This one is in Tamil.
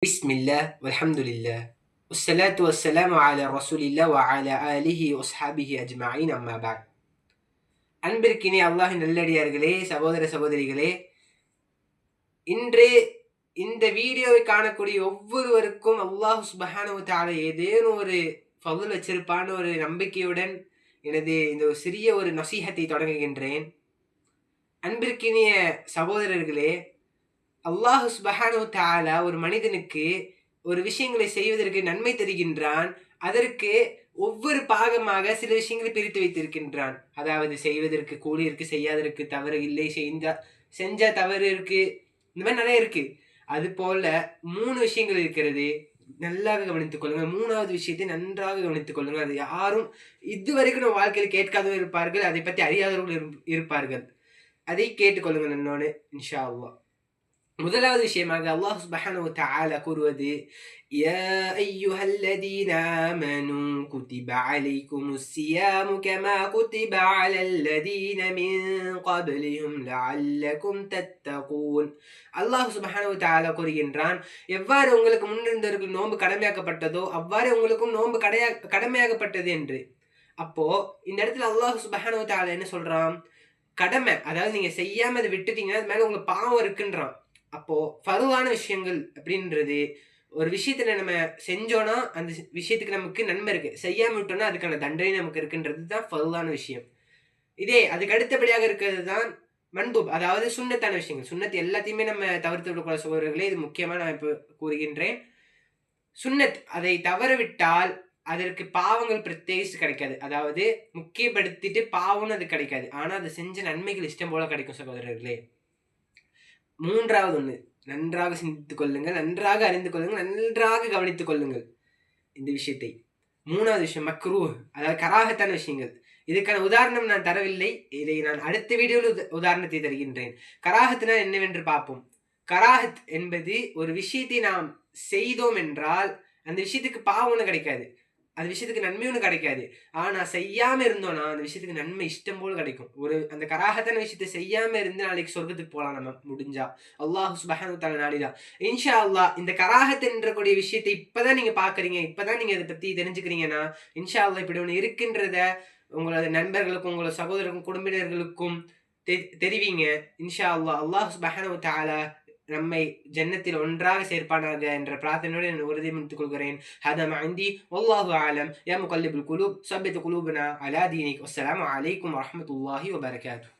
பிஸ்மில்லாஹ் வல்ஹம்துலில்லாஹ் வஸ்ஸலாத்து வஸ்ஸலாமு அலா ரசூலில்லாஹ் வ அலா ஆலிஹி வஸ்ஹாபிஹி அஜ்மஈன் அம்மா பஅத். அன்பிற்கினிய அல்லாஹ்வின் நல்லடியார்களே, சகோதர சகோதரிகளே, இன்று இந்த வீடியோவை காணக்கூடிய ஒவ்வொருவருக்கும் அல்லாஹ் சுப்ஹானஹு வ தஆலா ஏதேனும் ஒரு ஃபضல் வச்சிருப்பான்னு ஒரு நம்பிக்கையுடன் எனது இந்த ஒரு சிறிய ஒரு நசீஹத்தை தொடங்குகின்றேன். அன்பிற்கினிய சகோதரர்களே, அல்லாஹ் சுப்ஹானஹு வ தஆலா ஒரு மனிதனுக்கு ஒரு விஷயங்களை செய்வதற்கு நன்மை தருகின்றான். அதற்கு ஒவ்வொரு பாகமாக சில விஷயங்களை பிரித்து வைத்திருக்கின்றான். அதாவது செய்வதற்கு கூலி இருக்கு, செய்யாததற்கு தவறு இல்லை, செஞ்சா தவறு இருக்கு. இந்த மாதிரி நிறைய இருக்கு. அதுபோல 3 விஷயங்கள் இருக்கிறது. நல்லாக கவனித்துக் கொள்ளுங்கள். 3வது விஷயத்தை நன்றாக கவனித்துக் கொள்ளுங்கள். அது யாரும் இதுவரைக்கும் நம்ம வாழ்க்கையில் கேட்காதவர்கள் இருப்பார்கள். அதை பற்றி அறியாதவர்கள் இருப்பார்கள். அதை கேட்டுக்கொள்ளுங்கள் என்னோடு இன்ஷா அல்லாஹ். முதலாவது விஷயமாக அல்லாஹ் சுப்ஹானஹு வ தஆலா கூறுவது, யா அய்யுஹல்லதீன ஆமனூ குதிப அலைக்குமுஸ் ஸியாமு கமா குதிப அலல்லதீன மின் கப்லிஹும் லஅல்லகும் தத்தகூன். அல்லாஹ் சுப்ஹானஹு வ தஆலா கூறுகின்றான், எவ்வாறு உங்களுக்கு முன்னிருந்தவர்கள் நோன்பு கடமையாக்கப்பட்டதோ அவ்வாறு உங்களுக்கும் நோன்பு கடமையாக்கப்பட்டது என்று. அப்போ இந்த இடத்துல அல்லாஹ் சுப்ஹானஹு வ தஆலா என்ன சொல்றான்? கடமை, அதாவது நீங்க செய்யாம அதை விட்டுட்டீங்கன்னா அது மேல உங்களுக்கு பாவம் இருக்குன்றான். அப்போ ஃபர்தான விஷயங்கள் அப்படின்றது ஒரு விஷயத்துல நம்ம செஞ்சோம்னா அந்த விஷயத்துக்கு நமக்கு நன்மை இருக்கு, செய்யாம விட்டோம்னா அதுக்கான தண்டனை நமக்கு இருக்குன்றது தான் ஃபர்தான விஷயம். இதே அதுக்கு அடுத்தபடியாக இருக்கிறது தான் மண்பூப், அதாவது சுன்னத்தான விஷயங்கள். சுன்னத் எல்லாத்தையுமே நம்ம தவிர்த்து விடக்கூடாத சகோதரர்களே, இது முக்கியமா நான் இப்போ கூறுகின்றேன். சுன்னத் அதை தவறவிட்டால் அதற்கு பாவங்கள் பிரத்யேகிச்சு கிடைக்காது. அதாவது முக்கியப்படுத்திட்டு பாவம்னு அது கிடைக்காது. ஆனா அது செஞ்ச நன்மைகள் இஷ்டம் போல கிடைக்கும் சகோதரர்களே. 3வது ஒண்ணு, நன்றாக சிந்தித்துக் கொள்ளுங்கள், நன்றாக அறிந்து கொள்ளுங்கள், நன்றாக கவனித்துக் கொள்ளுங்கள் இந்த விஷயத்தை. 3வது விஷயம் மக்ரூஹ், அதாவது கராஹத்தான விஷயங்கள். இதுக்கான உதாரணம் நான் தரவில்லை. இதை நான் அடுத்த வீடியோவில் உதாரணத்தை தருகின்றேன். கராஹத்னா என்னவென்று பார்ப்போம். கராஹத் என்பது ஒரு விஷயத்தை நாம் செய்தோம் என்றால் அந்த விஷயத்துக்கு பாவம் ஒன்றும் கிடைக்காது, அந்த விஷயத்துக்கு நன்மை ஒன்றும் கிடைக்காது. ஆனா செய்யாம இருந்தோம்னா அந்த விஷயத்துக்கு நன்மை இஷ்டம் போல கிடைக்கும். அந்த கராஹத்தான விஷயத்தை செய்யாம இருந்து நாளைக்கு சொர்க்கத்துக்கு போகலாம் நம்ம முடிஞ்சா, அல்லாஹ் சுப்ஹானஹு வ தஆலா நாடினா. இன்ஷா அல்லாஹ் இந்த கராஹத் என்றக்கூடிய விஷயத்தை இப்பதான் நீங்க பாக்குறீங்க, இப்பதான் நீங்க அதை பத்தி தெரிஞ்சுக்கிறீங்கன்னா இன்ஷா அல்லாஹ் இப்படி ஒண்ணு இருக்கின்றத உங்களோட நண்பர்களுக்கும் உங்களோட சகோதரருக்கும் குடும்பினர்களுக்கும் தெரிவிங்க. இன்ஷா அல்லாஹ் அல்லாஹ் சுப்ஹானஹு வ தஆலா நம்மை ஜன்னத்தில் ஒன்றாக சேர்ப்பானாக என்ற பிரார்த்தனையோடு நான் உறுதிமொழித்துக் கொள்கிறேன். ஹதா மா இந்தி வல்லாஹு அலம். யா முகல்லிபுல் குலூப் ஸப்பித் குலூபனா அலா தீனிக். வஸ்ஸலாமு அலைக்கும் வரஹ்மத்துல்லாஹி வபரகாத்துஹு.